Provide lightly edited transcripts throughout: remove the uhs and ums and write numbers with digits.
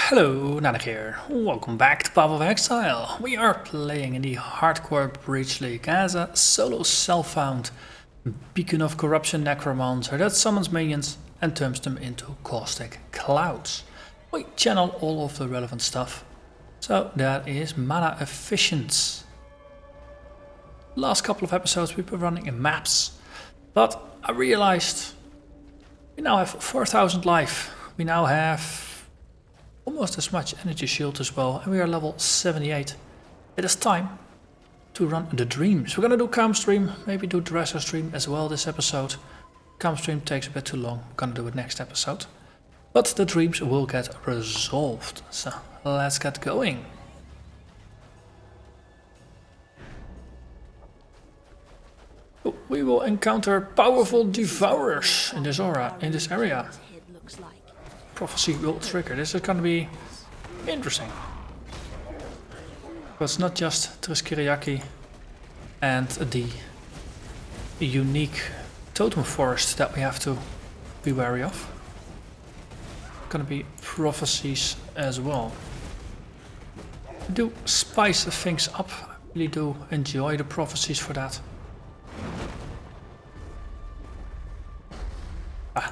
Hello, Narnach here. Welcome back to Path of Exile. We are playing in the Hardcore Breach League as a solo self-found beacon of corruption necromancer that summons minions and turns them into caustic clouds. We channel all of the relevant stuff, so that is mana efficient. Last couple of episodes we've been running in maps, but I realized we now have 4000 life. We now have almost as much energy shield as well, and we are level 78. It is time to run the dreams. We're gonna do Kaom stream, maybe do Dresser stream as well this episode. Kaom stream takes a bit too long, we're gonna do it next episode. But the dreams will get resolved, so let's get going. We will encounter powerful devourers in this area. Prophecy will trigger. This is going to be interesting. But it's not just Triskiriaki and the unique totem forest that we have to be wary of. Going to be prophecies as well. Do spice things up. I really do enjoy the prophecies for that.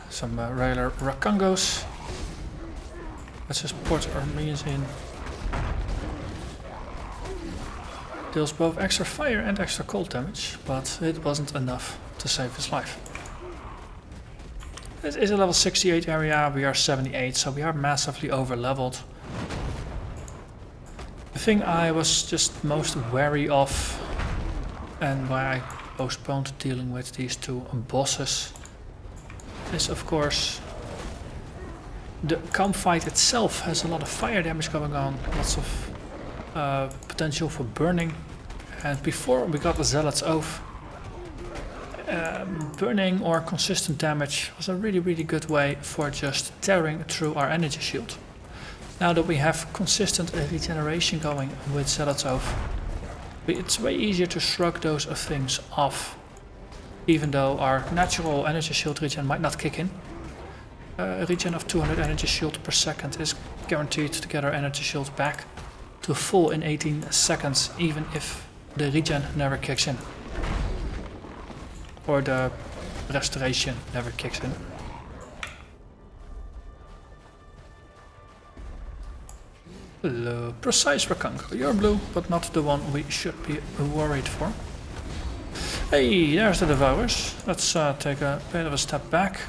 Some regular Rakangos. Let's just put our minions in. Deals both extra fire and extra cold damage, but it wasn't enough to save his life. This is a level 68 area, we are 78, so we are massively over leveled. The thing I was just most wary of, and why I postponed dealing with these two bosses, is of course the Kaom fight itself has a lot of fire damage going on, lots of potential for burning, and before we got the Zealot's Oath, burning or consistent damage was a really good way for just tearing through our energy shield. Now that we have consistent regeneration going with Zealot's Oath, it's way easier to shrug those things off, even though our natural energy shield regen might not kick in. A regen of 200 energy shield per second is guaranteed to get our energy shield back to full in 18 seconds, even if the regen never kicks in. Or the restoration never kicks in. Precise Rakango. You're blue, but not the one we should be worried for. Hey, there's the Devourers. Let's take a bit of a step back.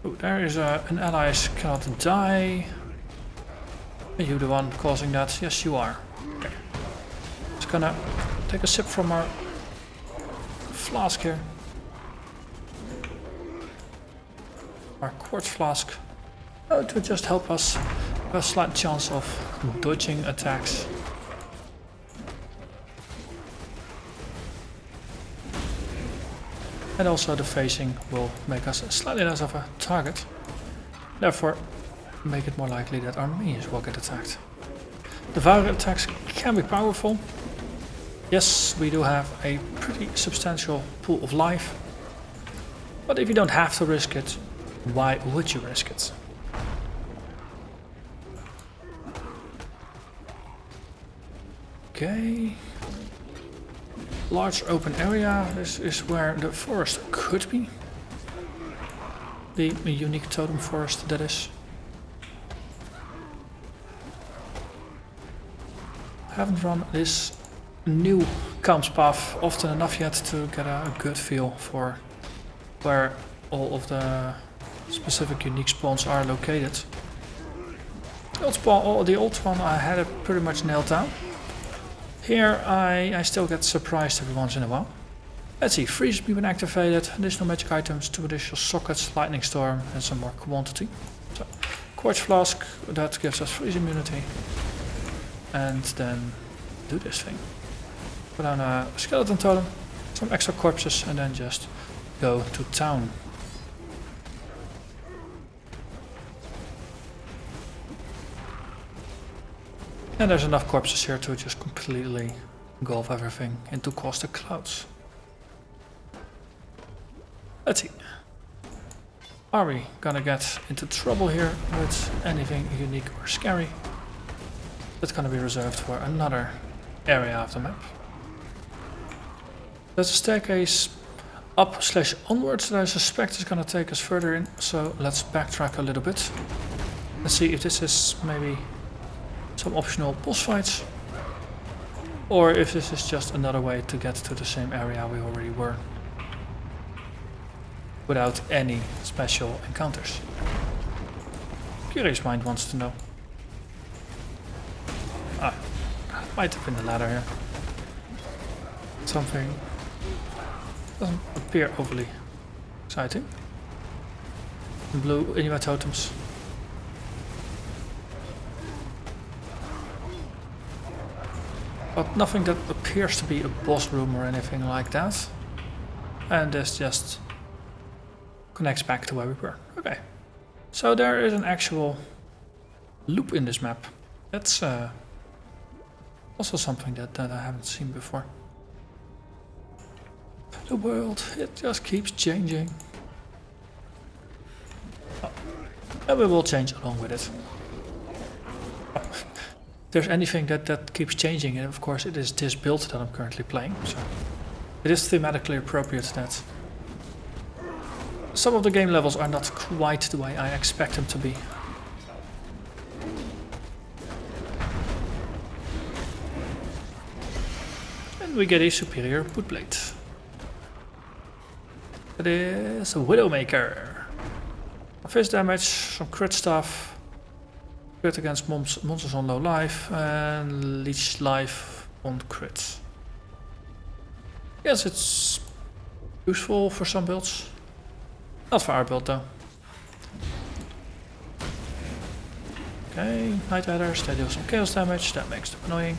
Oh, there is an allies cannot die. Are you the one causing that? Yes, you are. Okay. Just gonna take a sip from our flask here. Our quartz flask. Oh, to just help us have a slight chance of dodging attacks. And also the phasing will make us slightly less of a target. Therefore, make it more likely that our minions will get attacked. Devourer attacks can be powerful. Yes, we do have a pretty substantial pool of life. But if you don't have to risk it, why would you risk it? Okay. Large open area, this is where the forest could be. The unique totem forest, that is. I haven't run this new Kaom's path often enough yet to get a good feel for where all of the specific unique spawns are located. The old one I had it pretty much nailed down. Here I still get surprised every once in a while. Let's see, freeze beam activated, additional magic items, 2 additional sockets, lightning storm and some more quantity. So, quartz flask, that gives us freeze immunity. And then do this thing. Put down a skeleton totem, some extra corpses and then just go to town. And there's enough corpses here to just completely engulf everything into caustic clouds. Let's see. Are we gonna get into trouble here with anything unique or scary? That's gonna be reserved for another area of the map. There's a staircase up/onwards that I suspect is gonna take us further in, so let's backtrack a little bit. Let's see if this is maybe some optional boss fights, or if this is just another way to get to the same area we already were, without any special encounters. Curious mind wants to know. Ah, might have been the ladder here. Something doesn't appear overly exciting. Blue Inuit totems. But nothing that appears to be a boss room or anything like that. And this just connects back to where we were. Okay. So there is an actual loop in this map. That's also something that I haven't seen before. The world, it just keeps changing. Oh. And we will change along with it. Oh. If there's anything that keeps changing, and of course it is this build that I'm currently playing. So it is thematically appropriate that some of the game levels are not quite the way I expect them to be. And we get a superior bootblade. It is a Widowmaker. Fist damage, some crit stuff, crit against monsters on low life, and leech life on crit. Yes, it's useful for some builds. Not for our build though. Okay, Night Riders, they deal some chaos damage, that makes them annoying.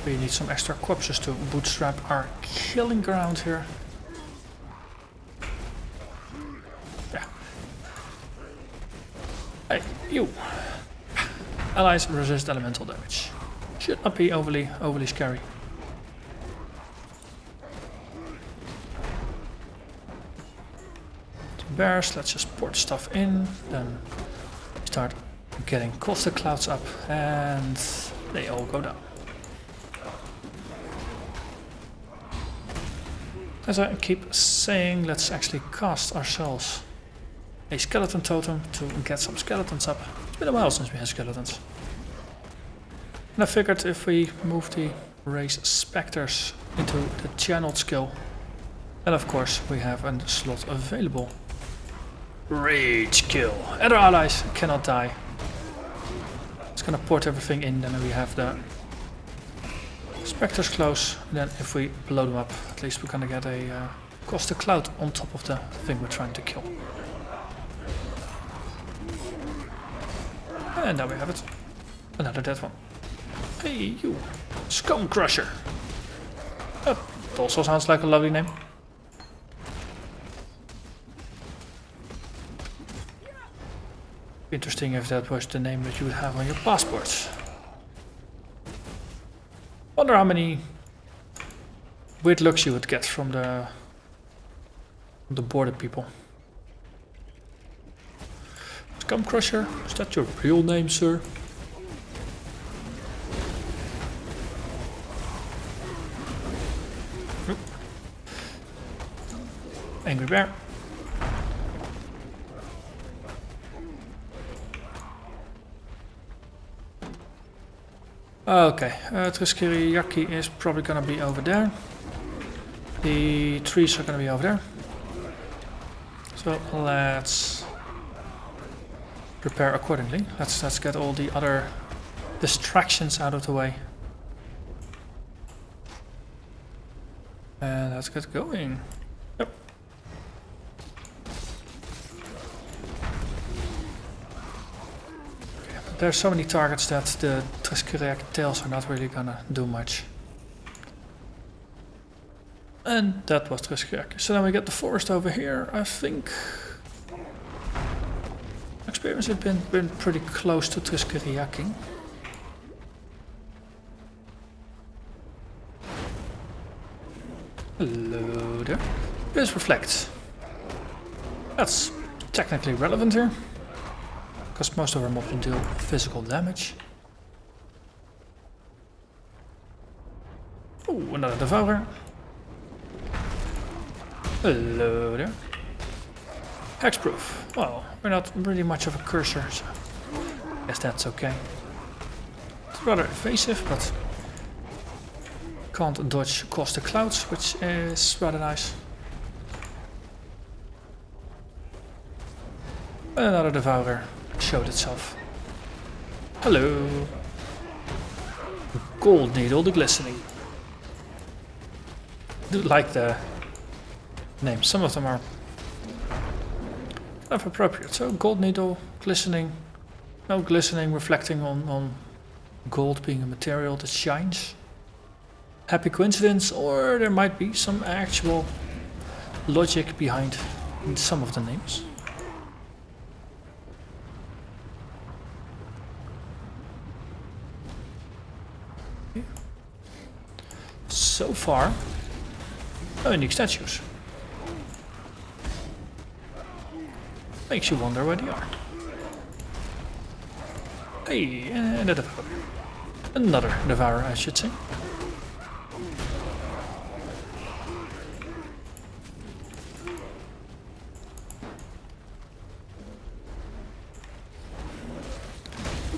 We need some extra corpses to bootstrap our killing ground here. Yeah. Hey, you! Allies resist elemental damage. Should not be overly scary. Bears, let's just port stuff in, then start getting caustic clouds up, and they all go down. As I keep saying, let's actually cast ourselves a skeleton totem to get some skeletons up. It's been a while since we had skeletons. And I figured if we move the raise Spectres into the channeled skill, and of course we have a slot available. Rage kill. Other allies cannot die. It's gonna port everything in, then we have the Spectres close, and then if we blow them up, at least we're gonna get a caustic cloud on top of the thing we're trying to kill. And now we have it. Another dead one. Hey you, Scum Crusher. That also sounds like a lovely name. Interesting if that was the name that you would have on your passports. Wonder how many weird looks you would get from the border people. Scum Crusher, is that your real name, sir? Oop. Angry Bear. Okay, Triskiriaki is probably gonna be over there. The trees are gonna be over there. So let's prepare accordingly. Let's get all the other distractions out of the way. And let's get going. Yep. There's so many targets that the Triskiriaki tails are not really gonna do much. And that was Triskiriaki. So then we get the forest over here. I think experience has been pretty close to Triskiriaki. Hello there. This reflects. That's technically relevant here, because most of our mobs deal physical damage. Ooh, another devourer. Hello there. Hexproof. Well, we're not really much of a cursor, so I guess that's okay. It's rather evasive, but can't dodge across the clouds, which is rather nice. Another devourer showed itself. Hello. Gold needle, the glistening. I do like the names. Some of them are kind of appropriate. So gold needle, glistening. No glistening reflecting on gold being a material that shines. Happy coincidence, or there might be some actual logic behind some of the names. So far, no unique statues. Makes you wonder where they are. Hey, and a devourer. Another devourer, I should say.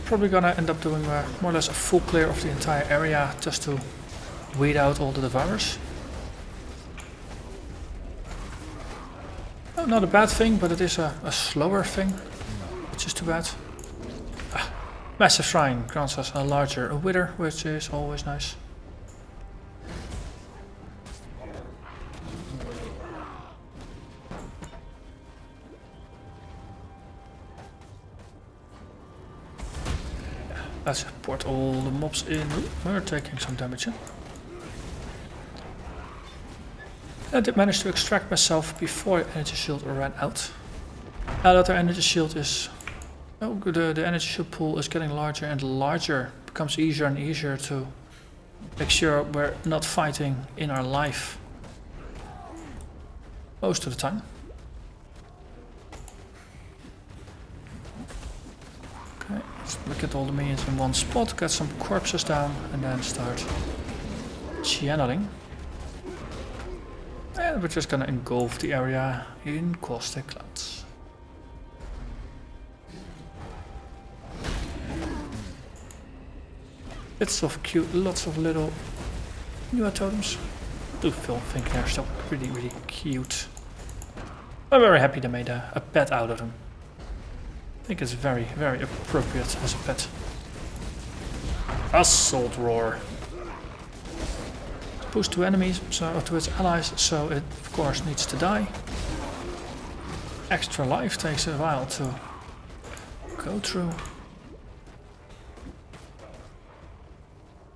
Probably gonna end up doing more or less a full clear of the entire area just to weed out all the devourers. Oh, not a bad thing, but it is a slower thing, which is too bad. Massive Shrine grants us a larger wither, which is always nice. Let's port all the mobs in. Ooh, we're taking some damage. I did manage to extract myself before the energy shield ran out. Now that our energy shield is... Oh, the energy shield pool is getting larger and larger. It becomes easier and easier to make sure we're not fighting in our life. Most of the time. Okay, let's look at all the minions in one spot, get some corpses down, and then start channeling. And we're just gonna engulf the area in caustic clouds. Bits of cute, lots of little new totems. I do think they're still really, really cute. I'm very happy they made a pet out of them. I think it's very, very appropriate as a pet. Assault Roar. Boost to enemies, so to its allies, so it of course needs to die. Extra life takes a while to go through.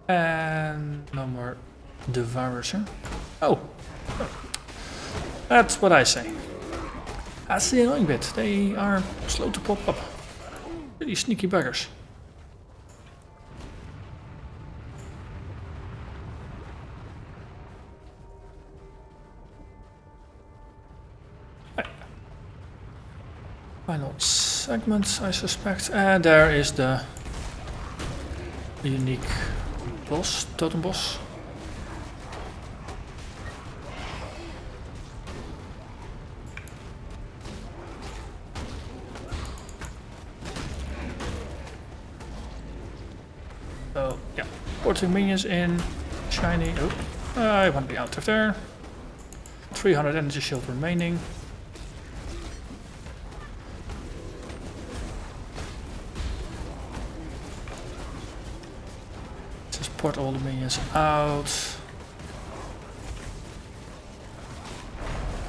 And no more devourers, huh? Oh! That's what I say. That's the annoying bit. They are slow to pop up. Pretty sneaky buggers. Final segment, I suspect. And there is the unique boss, totem boss. So yeah, porting minions in, shiny. Oh, I want to be out of there. 300 energy shield remaining. Just port all the minions out.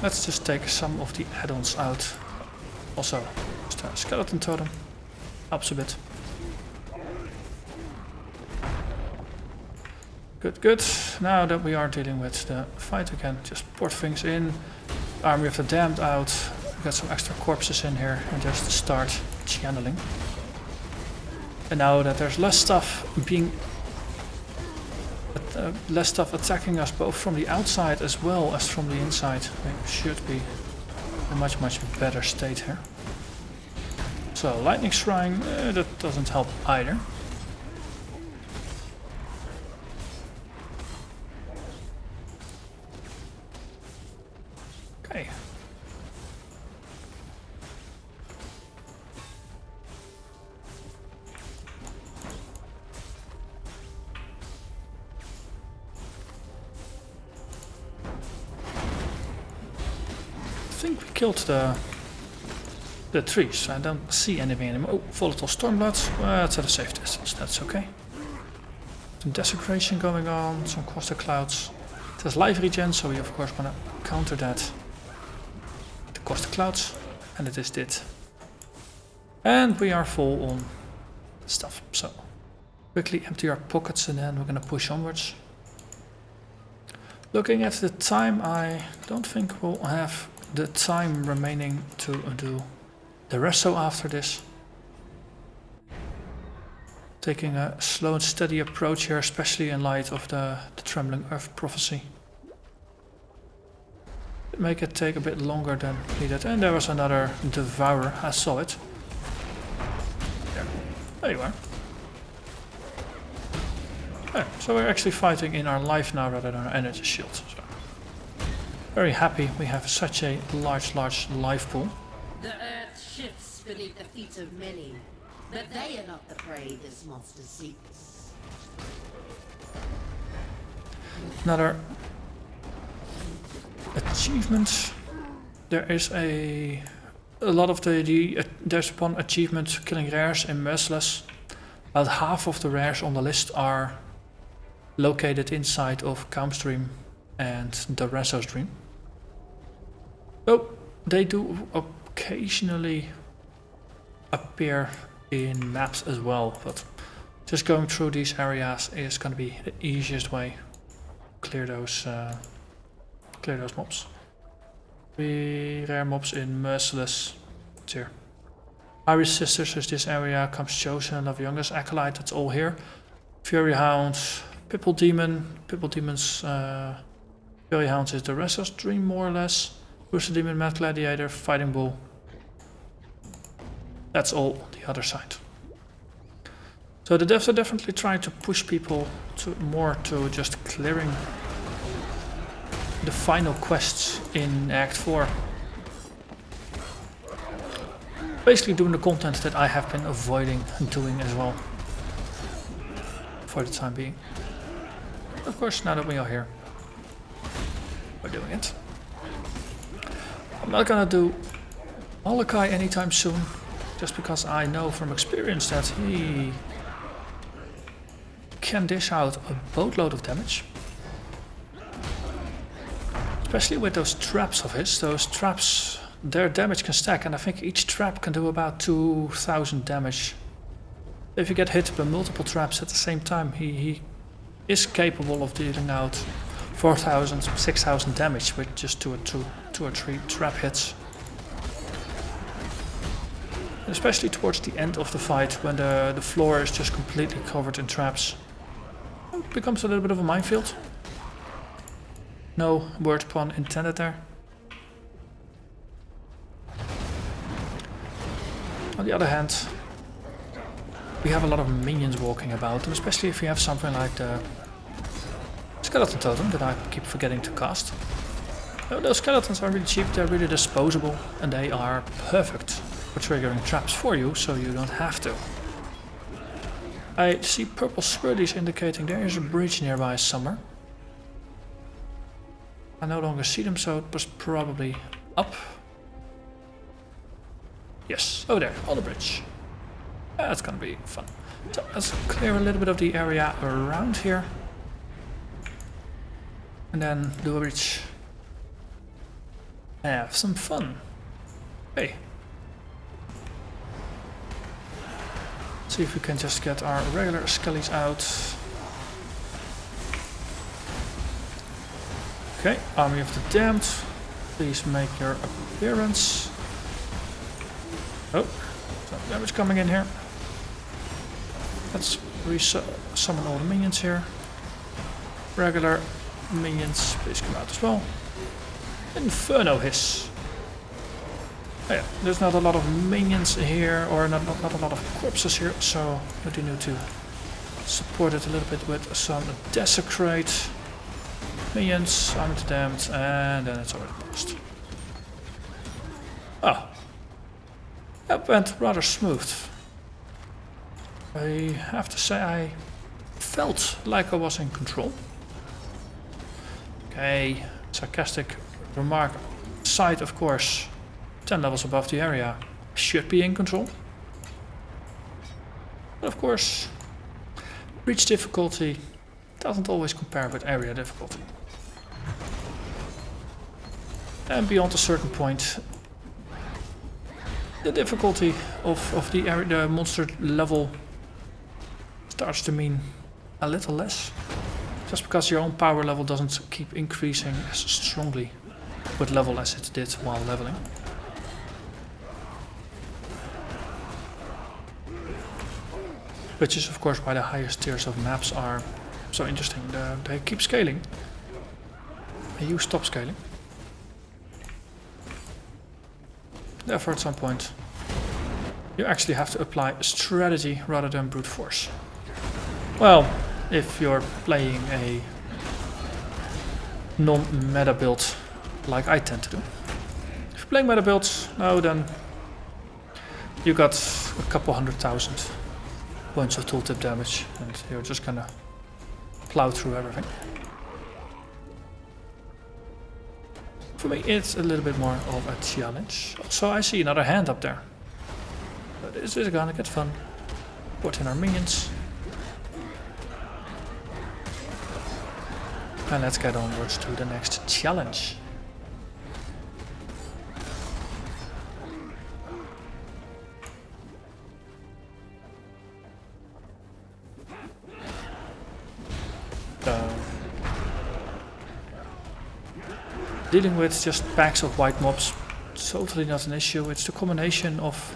Let's just take some of the add-ons out. Also, just a skeleton totem helps a bit. Good, good. Now that we are dealing with the fight again, just port things in. Army of the Damned out. Got some extra corpses in here and just start channeling. And now that there's less stuff being... less stuff attacking us both from the outside as well as from the inside, we should be a much better state here. So lightning shrine, that doesn't help either. Okay. I think we killed the trees. I don't see anything anymore. Oh, volatile stormblood. It's at a safe distance. That's okay. Some desecration going on. Some cluster clouds. It has life regen, so we of course want to counter that. The cluster clouds, and it is it. And we are full on stuff. So quickly empty our pockets, and then we're gonna push onwards. Looking at the time, I don't think we'll have the time remaining to do the resto after this. Taking a slow and steady approach here, especially in light of the Trembling Earth prophecy. Make it take a bit longer than needed. And there was another devourer, I saw it. There you are. Yeah, so we're actually fighting in our life now rather than our energy shield. So very happy we have such a large life pool. The earth shifts beneath the feet of many, but they are not the prey this monster seeks. Another achievement. There is a lot of there's one achievement killing rares in Merciless. About half of the rares on the list are located inside of Kaom's Dream and the Reso's Dream. So they do occasionally appear in maps as well, but just going through these areas is going to be the easiest way to clear those mobs. The rare mobs in Merciless. It's here. Iris Sisters is this area, Comes Chosen and Love Youngest, Acolyte, that's all here. Fury Hounds, Pipple Demon, Fury Hounds is the Reso's Dream more or less. Rooster Demon, Mad Gladiator, Fighting Bull. That's all the other side. So the devs are definitely trying to push people more to just clearing the final quests in Act 4. Basically doing the content that I have been avoiding doing as well. For the time being. Of course, now that we are here, we're doing it. I'm not gonna do Malachi anytime soon, just because I know from experience that he can dish out a boatload of damage. Especially with those traps of his. Those traps, their damage can stack, and I think each trap can do about 2000 damage. If you get hit by multiple traps at the same time, he is capable of dealing out 4000, 6000 damage with just two or three trap hits. Especially towards the end of the fight, when the floor is just completely covered in traps. It becomes a little bit of a minefield. No word pun intended there. On the other hand, we have a lot of minions walking about, and especially if you have something like the skeleton totem that I keep forgetting to cast. Those skeletons are really cheap, they're really disposable, and they are perfect for triggering traps for you, so you don't have to. I see purple swirlies indicating there is a bridge nearby somewhere. I no longer see them, so it was probably up. Yes, oh there, on the bridge. That's gonna be fun. So let's clear a little bit of the area around here. And then do a bridge. Have some fun. Hey. See if we can just get our regular skellies out. Okay, Army of the Damned. Please make your appearance. Oh, some damage coming in here. Let's summon all the minions here. Regular minions, please come out as well. Inferno Hiss. Oh yeah, there's not a lot of minions here, or not a lot of corpses here, so I do need to support it a little bit with some desecrate minions, armor to damage, and then it's already lost. Oh, that went rather smooth. I have to say I felt like I was in control. Okay, sarcastic remark aside, of course, 10 levels above the area should be in control. But of course, breach difficulty doesn't always compare with area difficulty. And beyond a certain point, the difficulty of the monster level starts to mean a little less. Just because your own power level doesn't keep increasing as strongly with level as it did while leveling. Which is of course why the highest tiers of maps are so interesting. They keep scaling. And you stop scaling. Therefore at some point you actually have to apply strategy rather than brute force. Well, if you're playing a non-meta build like I tend to do. If you're playing meta builds, no, then you got a couple 100,000 points of tooltip damage and you're just gonna plow through everything. For me it's a little bit more of a challenge. So I see another hand up there. But this is gonna get fun. Put in our minions. And let's get onwards to the next challenge. Dealing with just packs of white mobs, totally not an issue. It's the combination of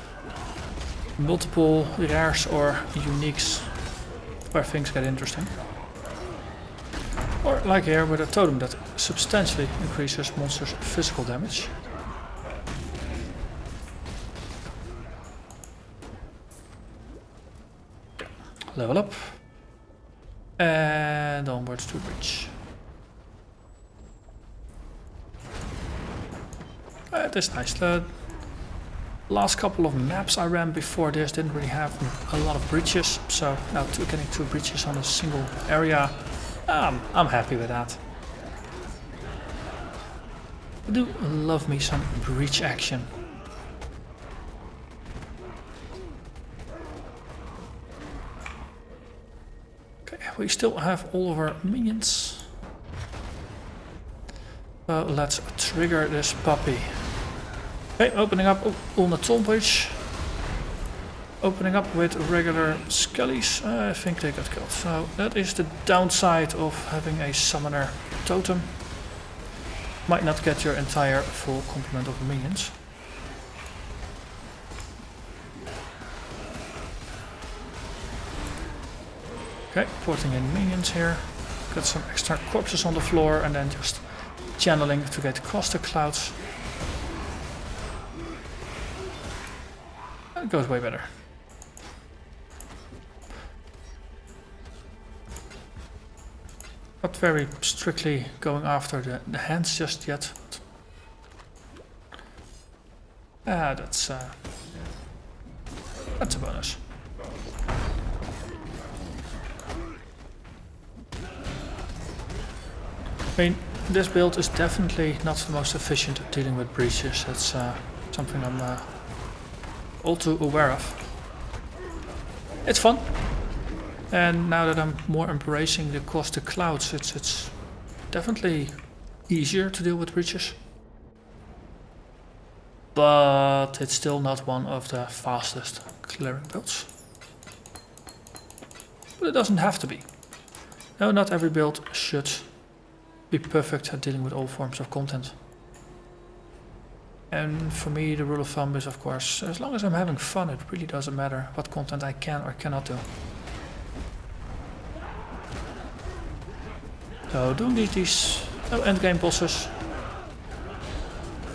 multiple rares or uniques where things get interesting. Or like here with a totem that substantially increases monsters' physical damage. Level up. And onwards to bridge. It is nice. The last couple of maps I ran before this didn't really have a lot of bridges, so now getting 2 bridges on a single area, I'm happy with that. I do love me some breach action. Okay, we still have all of our minions. So let's trigger this puppy. Okay, opening up on the Tomb Bridge. Opening up with regular skellies. I think they got killed. So that is the downside of having a summoner totem. Might not get your entire full complement of minions. Okay, porting in minions here. Got some extra corpses on the floor and then just channeling to get across the clouds. It goes way better. Not very strictly going after the hands just yet. That's a bonus. I mean, this build is definitely not the most efficient at dealing with breaches. That's something I'm all too aware of. It's fun, and now that I'm more embracing the across the clouds, it's definitely easier to deal with breaches. But it's still not one of the fastest clearing builds. But it doesn't have to be. No, not every build should be perfect at dealing with all forms of content. And for me the rule of thumb is, of course, as long as I'm having fun, it really doesn't matter what content I can or cannot do. So doing these endgame bosses,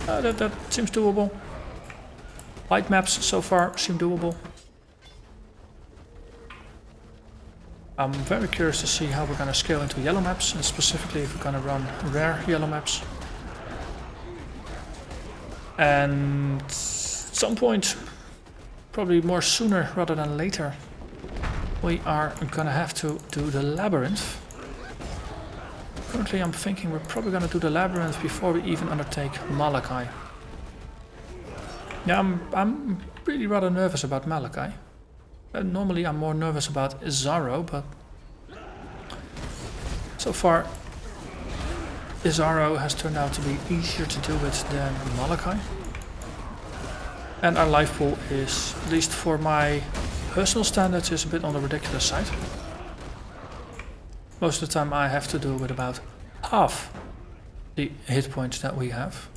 that seems doable. White maps so far seem doable. I'm very curious to see how we're gonna scale into yellow maps, and specifically if we're gonna run rare yellow maps. And at some point, probably more sooner rather than later, we are gonna have to do the labyrinth. Currently I'm thinking we're probably gonna do the labyrinth before we even undertake Malachi. Yeah, I'm really rather nervous about Malachi. Normally I'm more nervous about Izaro, but so far Izaro has turned out to be easier to deal with than Malachi. And our life pool is, at least for my personal standards, is a bit on the ridiculous side. Most of the time I have to do with about half the hit points that we have.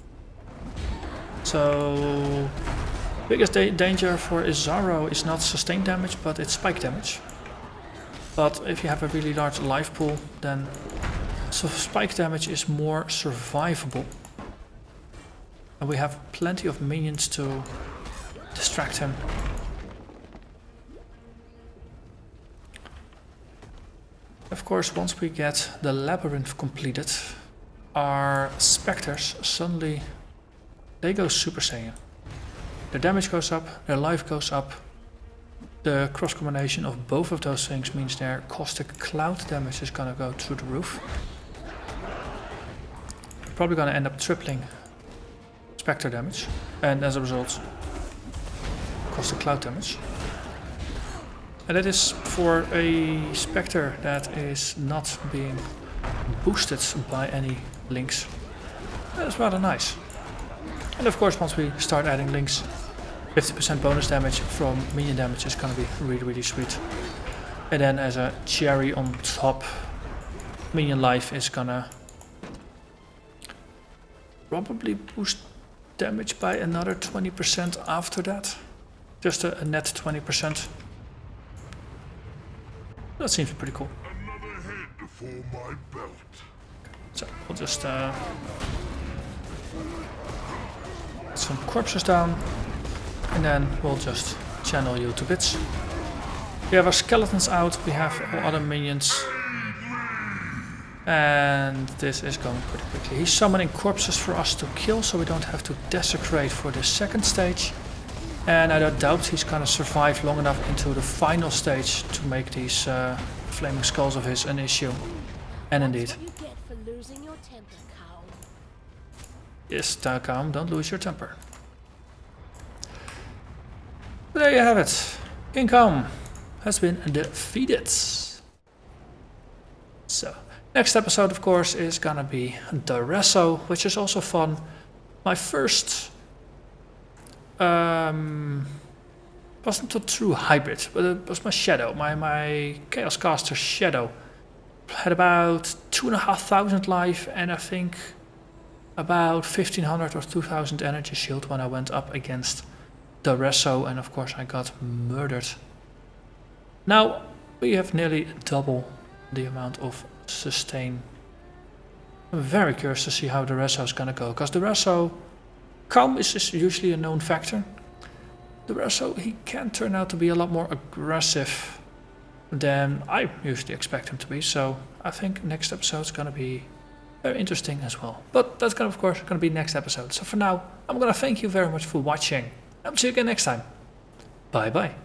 So biggest danger for Izaro is not sustained damage, but it's spike damage. But if you have a really large life pool, then spike damage is more survivable. And we have plenty of minions to distract him. Of course, once we get the labyrinth completed, our Spectres suddenly, they go Super Saiyan. Their damage goes up, their life goes up. The cross combination of both of those things means their caustic cloud damage is gonna go through the roof. We're probably gonna end up tripling Spectre damage, and as a result, caustic cloud damage. And that is for a Spectre that is not being boosted by any links. That is rather nice. And of course, once we start adding links, 50% bonus damage from minion damage is gonna be really, really sweet. And then as a cherry on top, minion life is gonna probably boost damage by another 20% after that. Just a net 20%. That seems pretty cool. Another head for my belt. So we'll just put some corpses down, and then we'll just channel you to bits. We have our skeletons out, we have all other minions, and this is going pretty quickly. He's summoning corpses for us to kill, so we don't have to desecrate for the second stage. And I don't doubt he's gonna survive long enough into the final stage to make these flaming skulls of his an issue. And indeed. That's what you get for losing your temper, Kaom. Yes, Kaom, don't lose your temper. There you have it. King Kaom has been defeated. So, next episode of course is gonna be Duresso, which is also fun. My first wasn't a true hybrid, but it was my shadow, my Chaos Caster shadow. Had about 2,500 life and I think about 1,500 or 2,000 energy shield when I went up against Duresso, and of course I got murdered. Now we have nearly double the amount of sustain. I'm very curious to see how Duresso is gonna go, because Duresso, Kaom is usually a known factor. Duresso, he can turn out to be a lot more aggressive than I usually expect him to be, so I think next episode is gonna be very interesting as well. But that's gonna, of course, gonna be next episode. So for now, I'm gonna thank you very much for watching. I'll see you again next time. Bye bye.